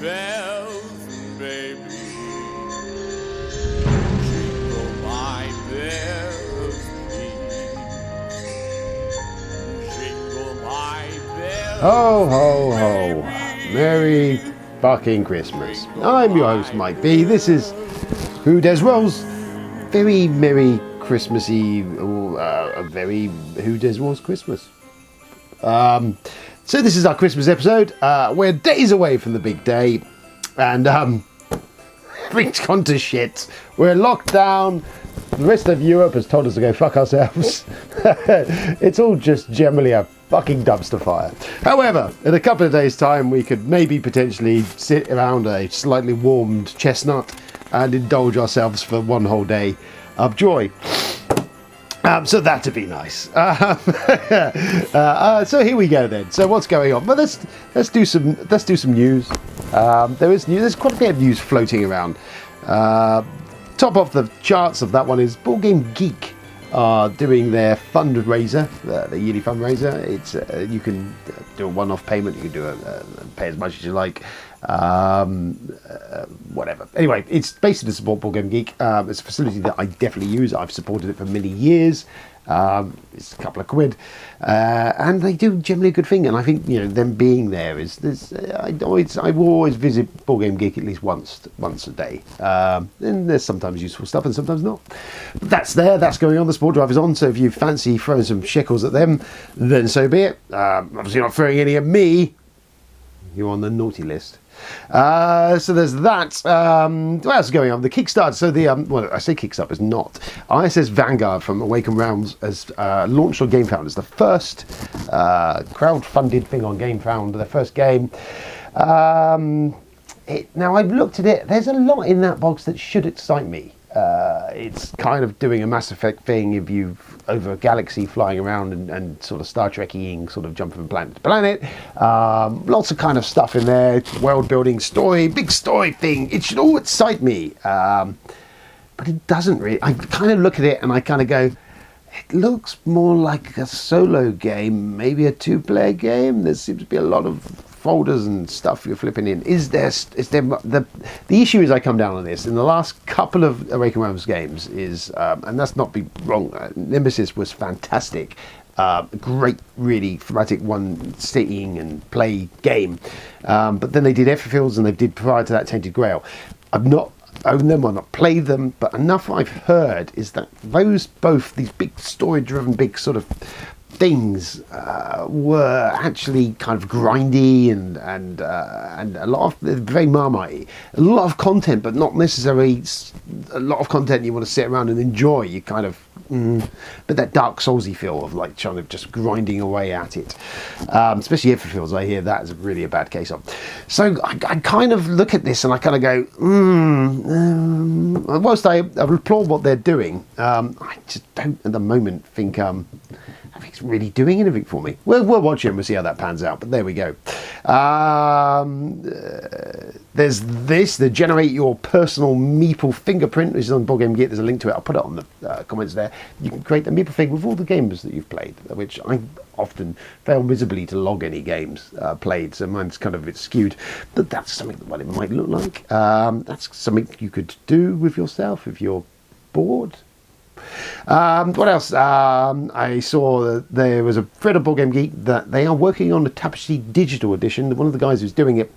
bells, baby. Jingle my bells, please. Jingle my bells. Ho, ho, ho. Merry fucking Christmas. I'm your host, Mike B. This is Who Des Rolls. Very Merry Christmas Eve, or a very Who Des Rolls Christmas. So this is our Christmas episode. We're days away from the big day, and everything's gone to shit. We're locked down. The rest of Europe has told us to go fuck ourselves. It's all just generally a fucking dumpster fire. However, in a couple of days' time, we could maybe potentially sit around a slightly warmed chestnut and indulge ourselves for one whole day of joy. So that'd be nice. So here we go then. So what's going on? Well, let's do some news. There's quite a bit of news floating around. Top off the charts of that one is Board Game Geek doing their fundraiser, the yearly fundraiser. It's you can do a one-off payment. You can do pay as much as you like. Whatever. Anyway, it's basically to support Board Game Geek. It's a facility that I definitely use. I've supported it for many years. It's a couple of quid, and they do generally a good thing. And I think them being there is this. I will always visit Board Game Geek at least once a day. And there's sometimes useful stuff and sometimes not. But that's going on. The Sport Drive is on. So if you fancy throwing some shekels at them, then so be it. Obviously not throwing any at me. You're on the naughty list. So there's that. What else is going on? The Kickstarter. So I say Kickstarter, it's not. ISS Vanguard from Awaken Realms has launched on GameFound. It's the first crowd-funded thing on GameFound. The first game. Now I've looked at it. There's a lot in that box that should excite me. It's kind of doing a Mass Effect thing if you've over a galaxy flying around and sort of Star Trek-ing, sort of jumping from planet to planet. Lots of kind of stuff in there, world building, story, big story thing. It should all excite me, but it doesn't really. I kind of look at it and I kind of go, it looks more like a solo game, maybe a two-player game. There seems to be a lot of folders and stuff you're flipping in. Is there the issue is I come down on this in the last couple of Awaken Realms games is and that's not be wrong. Nemesis was fantastic, great, really thematic one sitting and play game. But then they did Everfields and they did prior to that Tainted Grail. I've not owned them or not played them, but enough I've heard is that these big story-driven, big sort of things were actually kind of grindy and a lot of very Marmite, a lot of content, but not necessarily a lot of content you want to sit around and enjoy. You kind of but that Dark Soulsy feel of like trying to just grinding away at it, especially Everfields. I hear that is really a bad case of. So I kind of look at this and I kind of go, whilst I applaud what they're doing, I just don't at the moment think it's really doing anything for me. We'll watch it and we'll see how that pans out, but there we go. There's the Generate Your Personal Meeple Fingerprint, which is on Board Game Geek. There's a link to it. I'll put it on the comments there. You can create a Meeple thing with all the games that you've played, which I often fail miserably to log any games played, so mine's kind of a bit skewed, but that's something that it might look like. That's something you could do with yourself if you're bored. What else? I saw that there was a thread of Board Game Geek that they are working on the Tapestry digital edition. One of the guys who's doing it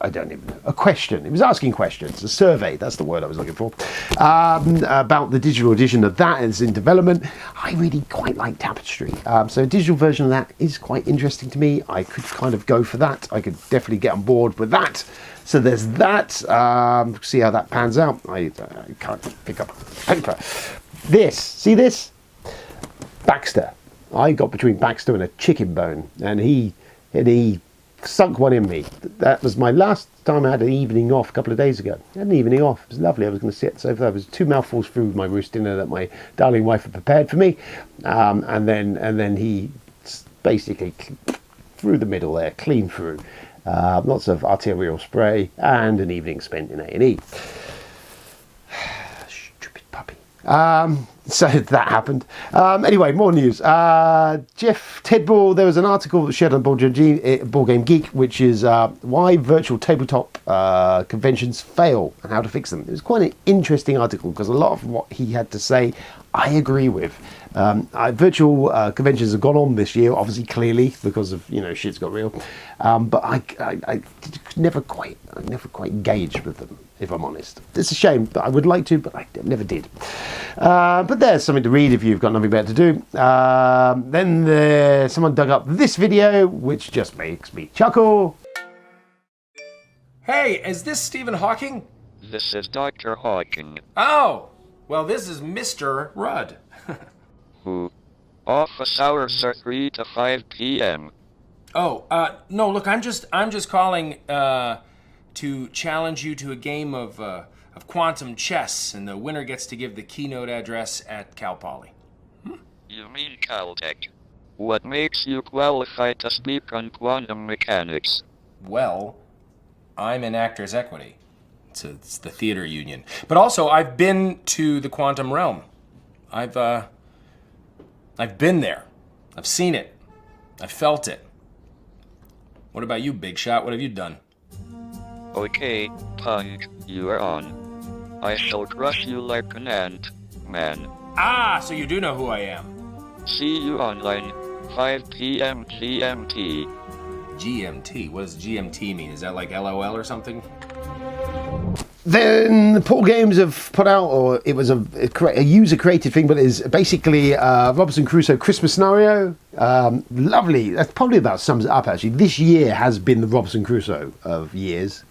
I don't even know. A question. He was asking questions. A survey. That's the word I was looking for. About the digital edition of that is in development. I really quite like Tapestry. So a digital version of that is quite interesting to me. I could kind of go for that. I could definitely get on board with that. So there's that. See how that pans out. I can't pick up paper. See this? Baxter. I got between Baxter and a chicken bone, and he sunk one in me. That was my last time I had an evening off a couple of days ago. I had an evening off. It was lovely. I was going to sit so there was 2 mouthfuls through my roast dinner that my darling wife had prepared for me, and then he basically through the middle there, clean through. Lots of arterial spray and an evening spent in A&E. Stupid puppy. So that happened. Anyway, more news. Jeff Tedball, there was an article that shared on Board Game Geek, which is why virtual tabletop conventions fail and how to fix them. It was quite an interesting article because a lot of what he had to say, I agree with. Virtual conventions have gone on this year, obviously, clearly, because of, shit's got real. But I never quite engaged with them, if I'm honest. It's a shame, but I would like to, but I never did. But there's something to read if you've got nothing better to do. Then someone dug up this video, which just makes me chuckle. Hey, is this Stephen Hawking? This is Dr. Hawking. Oh, well, this is Mr. Rudd. Who? Office hours are 3 to 5 p.m. Oh, no, look, I'm just calling to challenge you to a game of quantum chess, and the winner gets to give the keynote address at Cal Poly. You mean Caltech? What makes you qualified to speak on quantum mechanics? Well, I'm in Actors Equity. It's the theater union. But also, I've been to the quantum realm. I've been there. I've seen it. I've felt it. What about you, Big Shot? What have you done? Okay, Punk, you are on. I shall crush you like an ant, man. Ah, so you do know who I am. See you online, 5 p.m. GMT. GMT? What does GMT mean? Is that like LOL or something? Then the Paul Games have put out, or it was a user-created thing, but it is basically Robinson Crusoe Christmas scenario. Lovely. That probably about sums it up, actually. This year has been the Robinson Crusoe of years.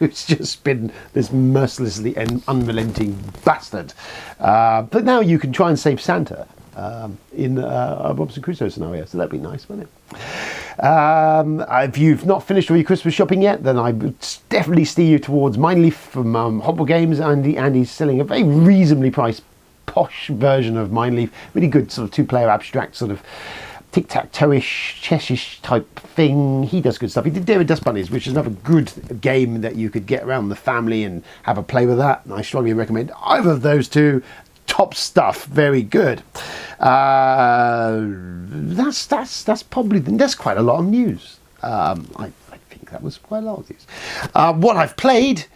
It's just been this mercilessly and unrelenting bastard. But now you can try and save Santa in a Robinson Crusoe scenario, so that'd be nice, wouldn't it? If you've not finished all your Christmas shopping yet, then I would definitely steer you towards Mindleaf from Hotball Games. Andy's selling a very reasonably priced, posh version of Mindleaf. Really good sort of two-player abstract sort of tic-tac-toe-ish, chess-ish type thing. He does good stuff. He did David Dust Bunnies, which is another good game that you could get around the family and have a play with that. And I strongly recommend either of those two. Top stuff, very good. That's quite a lot of news. I think that was quite a lot of news. What I've played,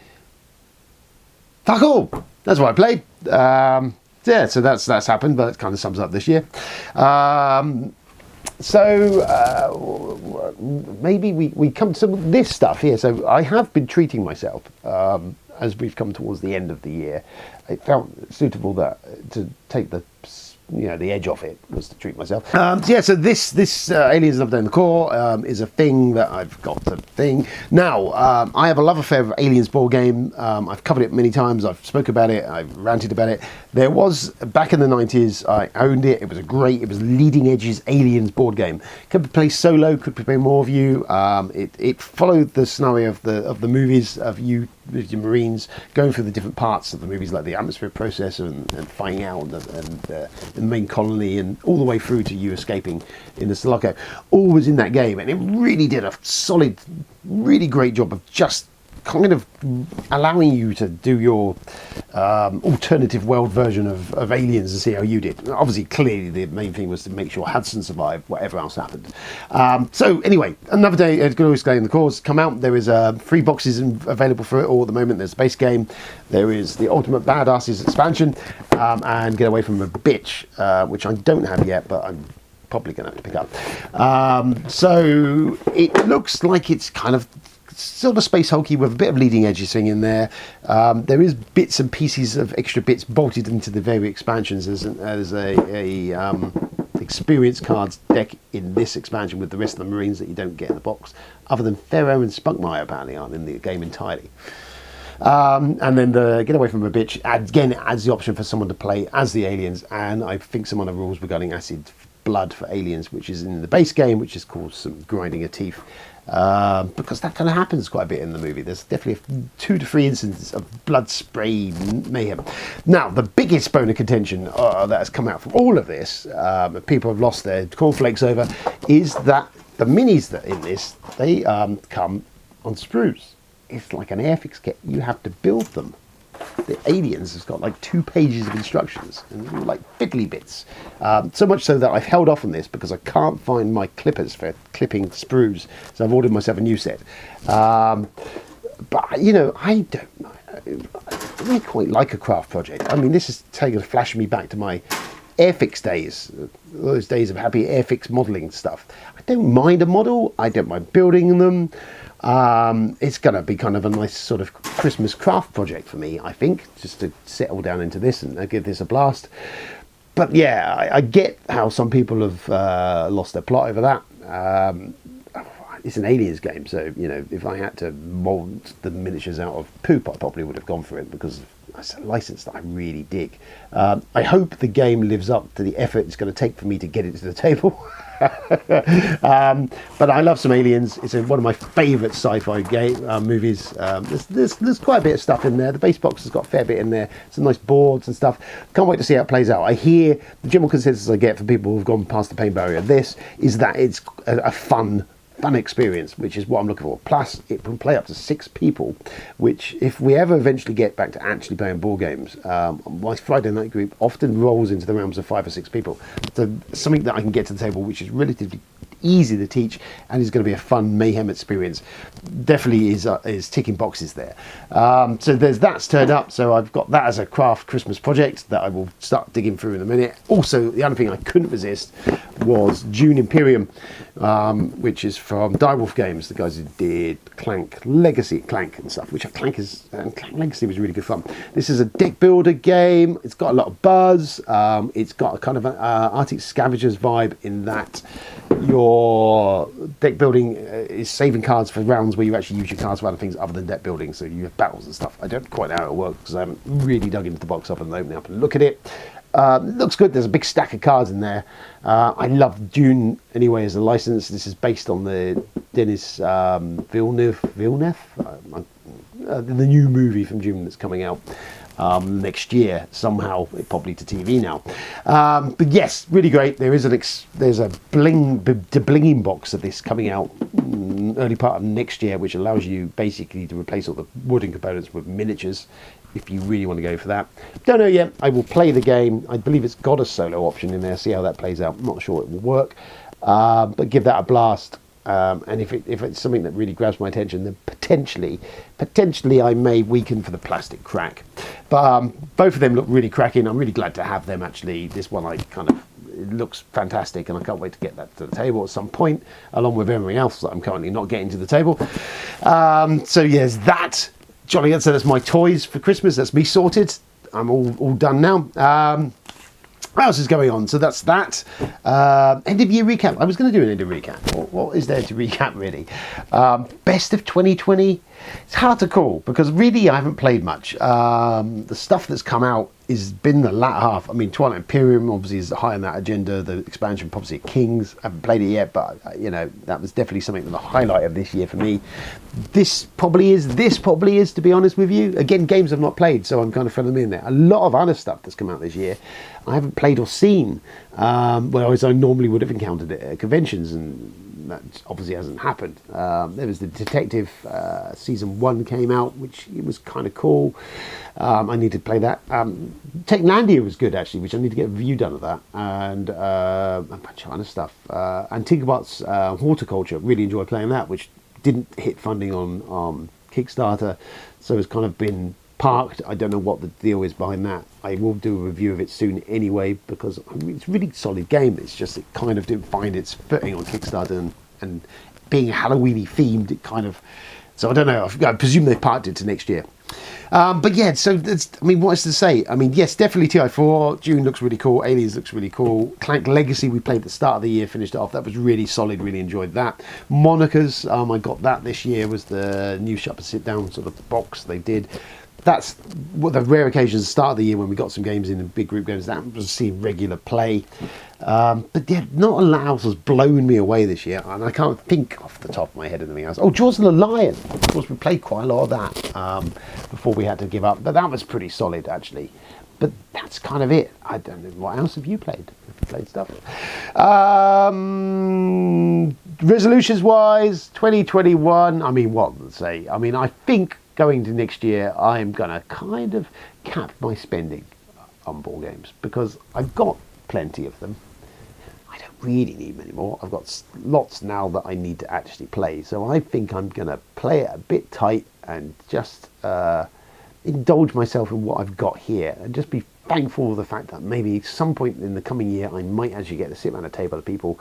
fuck all. That's what I played. Yeah, so that's happened, but it kind of sums up this year. Maybe we come to some of this stuff here. So I have been treating myself as we've come towards the end of the year. It felt suitable that to take the edge off it was to treat myself. So this Aliens Love Down the Core is a thing that I've got to thing. Now, I have a love affair of Aliens board game. I've covered it many times. I've spoke about it. I've ranted about it. There was, back in the 90s, I owned it. It was leading edges Aliens board game. Could be played solo, could be played more of you. It followed the scenario of the movies of you, your Marines, going through the different parts of the movies, like the atmosphere process and finding out and the main colony, and all the way through to you escaping in the Sulaco. All was in that game, and it really did a solid, really great job of just kind of allowing you to do your alternative world version of Aliens and see how you did. Obviously, clearly the main thing was to make sure Hudson survived, whatever else happened. So anyway, another day at Glorious Day in the Cause come out. There is 3 boxes available for it all at the moment. There's the base game, there is the Ultimate Badasses expansion, and Get Away From a Bitch, which I don't have yet, but I'm probably going to have to pick up. So it looks like it's kind of sort of space hulky with a bit of leading edges thing in there. There is bits and pieces of extra bits bolted into the very expansions. There's a experience cards deck in this expansion with the rest of the Marines that you don't get in the box, other than Pharaoh and Spunkmeyer apparently aren't in the game entirely. And then the Get Away From a Bitch, again, it adds the option for someone to play as the aliens, and I think some other rules regarding acid blood for aliens, which is in the base game, which is called some grinding of teeth. Because that kind of happens quite a bit in the movie. There's definitely 2 to 3 instances of blood spray mayhem. Now, the biggest bone of contention that has come out from all of this, people have lost their cornflakes over, is that the minis that are in this, they come on sprues. It's like an Airfix kit. You have to build them. The Aliens has got like 2 pages of instructions and they're like fiddly bits. So much so that I've held off on this because I can't find my clippers for clipping sprues. So I've ordered myself a new set. But, you know, I really quite like a craft project. I mean, this is flashing me back to my Airfix days, those days of happy Airfix modelling stuff. I don't mind a model. I don't mind building them. It's going to be kind of a nice sort of Christmas craft project for me, I think, just to settle down into this and give this a blast. But yeah, I get how some people have lost their plot over that. It's an Aliens game, so, you know, if I had to mould the miniatures out of poop, I probably would have gone for it because it's a license that I really dig. I hope the game lives up to the effort it's going to take for me to get it to the table. But I love some Aliens. It's one of my favourite sci-fi movies. There's quite a bit of stuff in there. The base box has got a fair bit in there. Some nice boards and stuff. Can't wait to see how it plays out. I hear the general consensus I get from people who've gone past the pain barrier of this is that it's a fun experience, which is what I'm looking for. Plus, it can play up to 6 people, which, if we ever eventually get back to actually playing board games, my Friday night group often rolls into the realms of 5 or 6 people. So something that I can get to the table, which is relatively easy to teach and is going to be a fun mayhem experience, definitely is ticking boxes there. So there's that's turned up, so I've got that as a craft Christmas project that I will start digging through in a minute. Also, the other thing I couldn't resist was Dune Imperium, which is from Direwolf Games, the guys who did Clank Legacy, Clank and stuff, which Clank Legacy was really good fun. This is a deck builder game. It's got a lot of buzz. It's got a kind of an Arctic Scavengers vibe in that your deck building is saving cards for rounds where you actually use your cards for other things other than deck building, so you have battles and stuff. I don't quite know how it works because I haven't really dug into the box up and opened it up and look at it. It looks good. There's a big stack of cards in there. I love Dune anyway as a license. This is based on the Denis Villeneuve, the new movie from Dune that's coming out next year, somehow, probably to TV now. But yes, really great. There's a blinging box of this coming out early part of next year, which allows you basically to replace all the wooden components with miniatures, if you really want to go for that. Don't know yet. I will play the game. I believe it's got a solo option in there. See how that plays out. I'm not sure it will work, but give that a blast. And if it's something that really grabs my attention, then potentially I may weaken for the plastic crack. But both of them look really cracking. I'm really glad to have them, actually. This one, it looks fantastic, and I can't wait to get that to the table at some point, along with everything else that I'm currently not getting to the table. So yes, that, Johnny, so that's my toys for Christmas. That's me sorted. I'm all done now. What else is going on? So that's that. End of year recap. I was going to do an end of recap. What is there to recap, really? Best of 2020. It's hard to call because really I haven't played much. The stuff that's come out has been the latter half. I mean, Twilight Imperium obviously is high on that agenda. The expansion Prophecy of Kings. I haven't played it yet, but you know, that was definitely something that the highlight of this year for me. This probably is, to be honest with you. Again, games I've not played, so I'm kind of throwing them in there. A lot of other stuff that's come out this year I haven't played or seen, whereas I normally would have encountered it at conventions, and that obviously hasn't happened. There was the Detective Season 1 came out, which it was kind of cool. I need to play that. Techlandia was good, actually, which I need to get a review done of that, and a bunch of other stuff. Antigabot's Horticulture, really enjoyed playing that, which didn't hit funding on Kickstarter, so it's kind of been parked. I don't know what the deal is behind that. I will do a review of it soon anyway, because it's a really solid game. It's just it kind of didn't find its footing on Kickstarter, and being Halloweeny themed, it kind of, so I don't know. I presume they parked it to next year. But yeah, so that's, I mean, what is to say? I mean, yes, definitely TI4. Dune looks really cool. Aliens looks really cool. Clank Legacy we played at the start of the year, finished it off. That was really solid. Really enjoyed that. Monikers, I got that this year. Was the new Shut Up and Sit Down sort of box they did. That's what the rare occasions at the start of the year when we got some games in, big group games, that was seeing regular play. But yeah, not a lot else has blown me away this year, and I can't think off the top of my head anything else. Oh, Jaws and the Lion. Of course, we played quite a lot of that before we had to give up, but that was pretty solid, actually. But that's kind of it. I don't know. What else have you played? Played stuff. Resolutions wise, 2021. I mean, what to say? I mean, I think going to next year, I'm going to kind of cap my spending on board games because I've got plenty of them. I don't really need many more. I've got lots now that I need to actually play. So I think I'm going to play it a bit tight and just indulge myself in what I've got here and just be thankful for the fact that maybe some point in the coming year I might actually get to sit around a table of people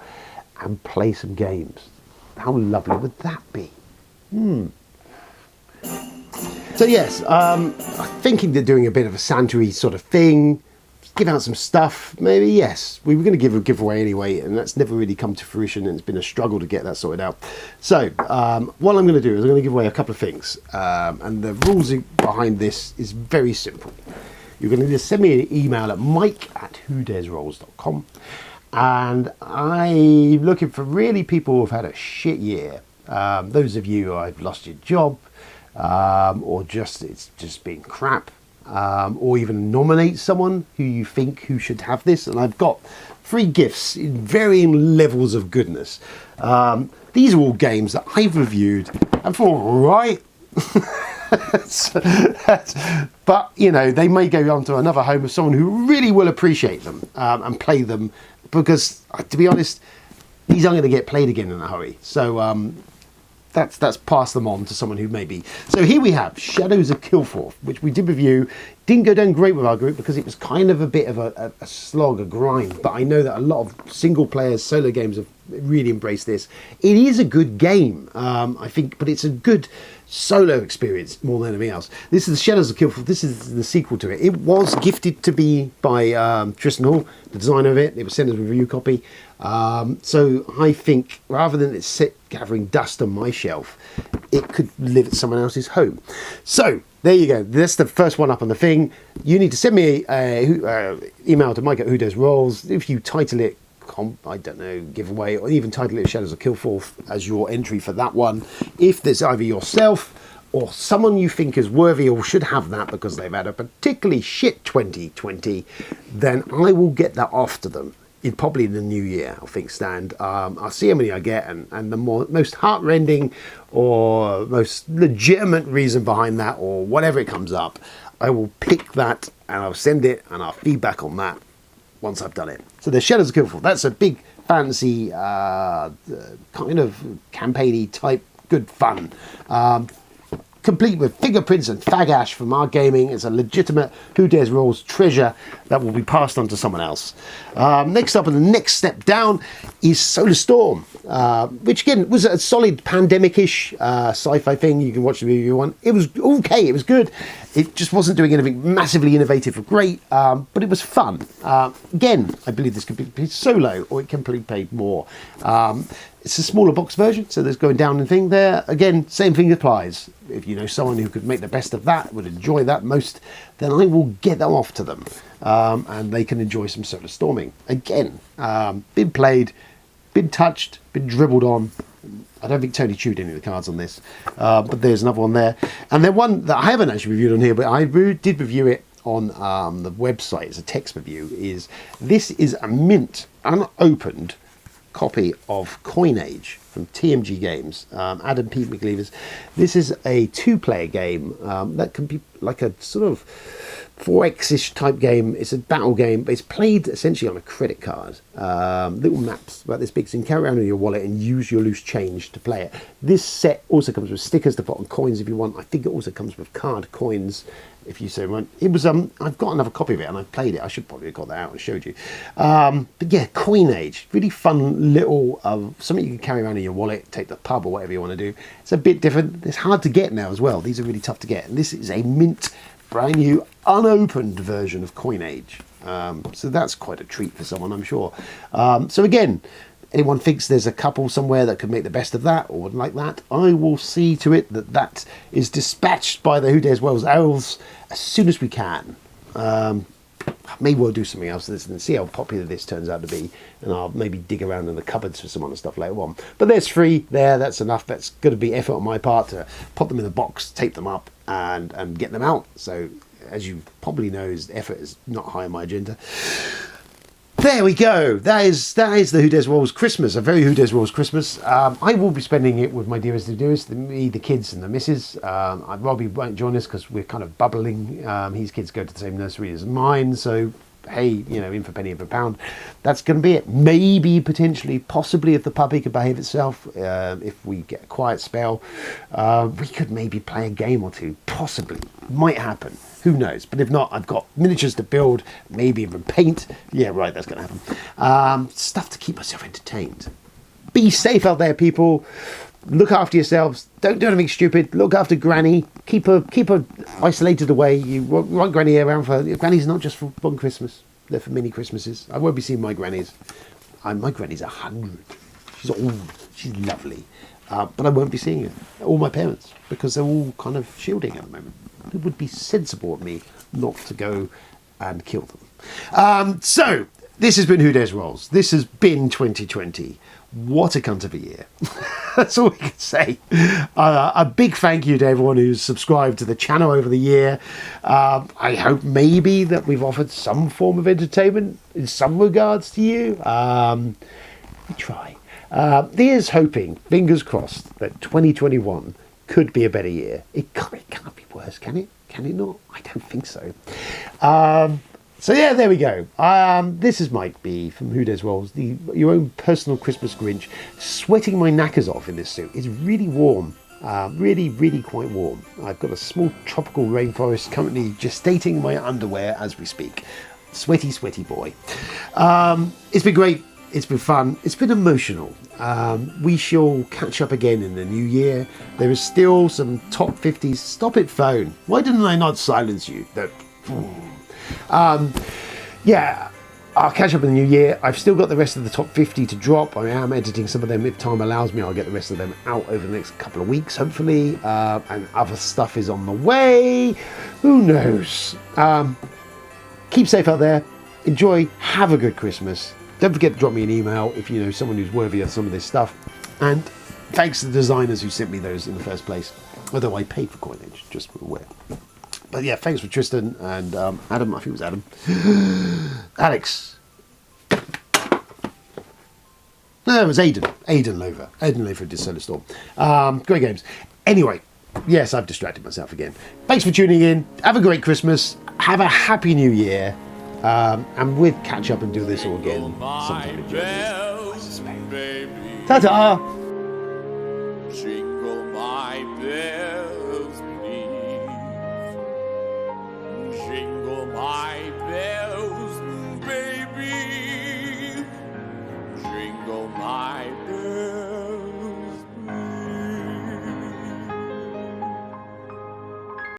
and play some games. How lovely would that be? So yes, I'm thinking of doing a bit of a Santa-y sort of thing, give out some stuff, maybe. Yes, we were going to give a giveaway anyway, and that's never really come to fruition, and it's been a struggle to get that sorted out. So what I'm going to do is I'm going to give away a couple of things, and the rules behind this is very simple. You're going to just send me an email at mike@whodaresrolls.com, and I'm looking for really people who've had a shit year. Those of you who have lost your job, or it's just been crap, or even nominate someone who you think who should have this. And I've got 3 gifts in varying levels of goodness. These are all games that I've reviewed and thought, right. But you know, they may go on to another home of someone who really will appreciate them and play them, because to be honest, these aren't going to get played again in a hurry. So that's pass them on to someone who maybe. So here we have Shadows of Kilforth, which we did review. Didn't go down great with our group because it was kind of a bit of a slog, a grind. But I know that a lot of single players, solo games have really embraced this. It is a good game, I think, but it's a good solo experience more than anything else. This is the Shadows of Kilforth. This is the sequel to it. It was gifted to me by Tristan Hall, the designer of it. It was sent as a review copy. So I think rather than it sit gathering dust on my shelf, it could live at someone else's home. So there you go. That's the first one up on the thing. You need to send me a email to mike@whodaresrolls. If you title it, I don't know, giveaway, or even title it Shadows of Kilforth as your entry for that one. If there's either yourself or someone you think is worthy or should have that because they've had a particularly shit 2020, then I will get that off to them. Probably in the new year, I think, Stan. I'll see how many I get, and the most heart-rending or most legitimate reason behind that, or whatever it comes up, I will pick that and I'll send it and I'll feedback on that once I've done it. So the Shadows of Kilforth, that's a big fancy kind of campaigny type good fun. Complete with fingerprints and fag ash from our gaming. It's a legitimate Who Dares Rolls treasure that will be passed on to someone else. Next up, and the next step down, is Solar Storm, which again was a solid pandemic-ish sci-fi thing. You can watch the review one. It was okay. It was good. It just wasn't doing anything massively innovative or great, but it was fun. Again, I believe this could be played solo, or it can be played more. It's a smaller box version, so there's going down and thing there. Again, same thing applies. If you know someone who could make the best of that, would enjoy that most, then I will get them off to them, and they can enjoy some Solar Storming. Again, been played, been touched, been dribbled on. I don't think Tony chewed any of the cards on this, but there's another one there. And then one that I haven't actually reviewed on here, but I did review it on the website as a text review, this is a mint, unopened copy of Coinage from TMG Games, Adam Pete McLeavers. This is a 2-player game that can be like a sort of 4X-ish type game. It's a battle game, but it's played essentially on a credit card. Little maps about this big, so you can carry around in your wallet and use your loose change to play it. This set also comes with stickers to put on coins if you want. I think it also comes with card coins if you so want. It was I've got another copy of it and I've played it. I should probably have got that out and showed you. But yeah, Coinage, really fun little something you can carry around in your wallet, take to the pub or whatever you want to do. It's a bit different. It's hard to get now as well. These are really tough to get, and this is a mint, brand new, unopened version of Coinage. So that's quite a treat for someone, I'm sure. So again, anyone thinks there's a couple somewhere that could make the best of that or would like that, I will see to it that that is dispatched by the Who Dares Wells Elves as soon as we can. I may well do something else with this and see how popular this turns out to be, and I'll maybe dig around in the cupboards for some other stuff later on. But there's 3 there, that's enough. That's going to be effort on my part to pop them in the box, tape them up, and get them out. So as you probably know, effort is not high on my agenda. There we go. That is the Who Dares Rolls Christmas. A very Who Dares Rolls Christmas. I will be spending it with my dearest of dearest, me, the kids, and the missus. Robbie won't join us because we're kind of bubbling. His kids go to the same nursery as mine, so hey, you know, in for a penny of a pound. That's going to be it. Maybe, potentially, possibly, if the puppy could behave itself, if we get a quiet spell, we could maybe play a game or two. Possibly. Might happen. Who knows? But if not, I've got miniatures to build, maybe even paint. Yeah, right, that's going to happen. Stuff to keep myself entertained. Be safe out there, people. Look after yourselves. Don't do anything stupid. Look after Granny. Keep her isolated away. You want Granny around for... Granny's not just for one Christmas. They're for many Christmases. I won't be seeing my grannies. My granny's 100. She's old. She's lovely. But I won't be seeing her. All my parents. Because they're all kind of shielding at the moment. It would be sensible of me not to go and kill them. So, this has been Who Dares Rolls. This has been 2020. What a cunt of a year. That's all we can say. A big thank you to everyone who's subscribed to the channel over the year. I hope maybe that we've offered some form of entertainment in some regards to you. We try. Here's hoping, fingers crossed, that 2021 could be a better year. It can't be worse, can it? Can it not? I don't think so. So yeah, there we go. This is Mike B from Who Dares Rolls, your own personal Christmas Grinch, sweating my knackers off in this suit. It's really warm, really, really quite warm. I've got a small tropical rainforest currently gestating my underwear as we speak. Sweaty, sweaty boy. It's been great. It's been fun. It's been emotional. We shall catch up again in the new year. There is still some top 50s. Stop it, phone. Why didn't I not silence you? Yeah, I'll catch up in the new year. I've still got the rest of the top 50 to drop. I am editing some of them. If time allows me, I'll get the rest of them out over the next couple of weeks, hopefully. And other stuff is on the way. Who knows? Keep safe out there. Enjoy. Have a good Christmas. Don't forget to drop me an email if you know someone who's worthy of some of this stuff. And thanks to the designers who sent me those in the first place. Although I paid for coinage, just for aware. But yeah, thanks for Tristan and Adam. I think it was Adam. Alex. No, it was Aidan. Aidan Lover. Aidan Lover did Solar Storm. Great games. Anyway, yes, I've distracted myself again. Thanks for tuning in. Have a great Christmas. Have a happy new year. And we'll catch up and do this all again sometime in January, I suspect. Ta-ta!